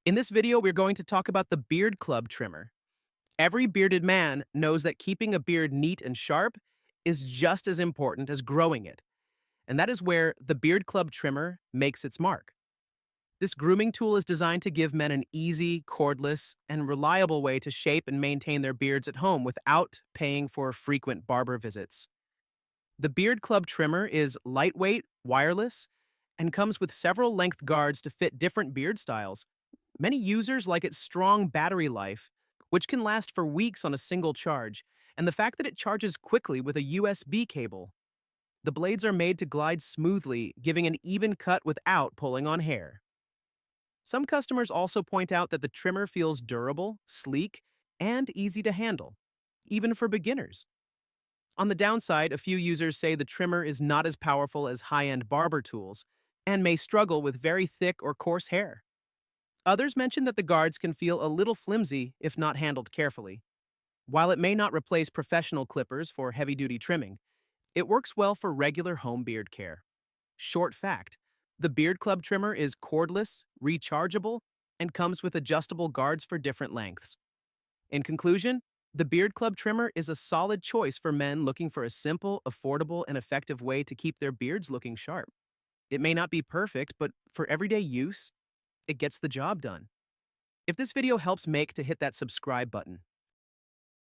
In this video, we're going to talk about the Beard Club Trimmer. Every bearded man knows that keeping a beard neat and sharp is just as important as growing it, and that is where the Beard Club Trimmer makes its mark. This grooming tool is designed to give men an easy, cordless, and reliable way to shape and maintain their beards at home without paying for frequent barber visits. The Beard Club Trimmer is lightweight, wireless, and comes with several length guards to fit different beard styles. Many users like its strong battery life, which can last for weeks on a single charge, and the fact that it charges quickly with a USB cable. The blades are made to glide smoothly, giving an even cut without pulling on hair. Some customers also point out that the trimmer feels durable, sleek, and easy to handle, even for beginners. On the downside, a few users say the trimmer is not as powerful as high-end barber tools and may struggle with very thick or coarse hair. Others mention that the guards can feel a little flimsy if not handled carefully. While it may not replace professional clippers for heavy-duty trimming, it works well for regular home beard care. Short fact, the Beard Club trimmer is cordless, rechargeable, and comes with adjustable guards for different lengths. In conclusion, the Beard Club trimmer is a solid choice for men looking for a simple, affordable, and effective way to keep their beards looking sharp. It may not be perfect, but for everyday use, it gets the job done. If this video helps, make to hit that subscribe button.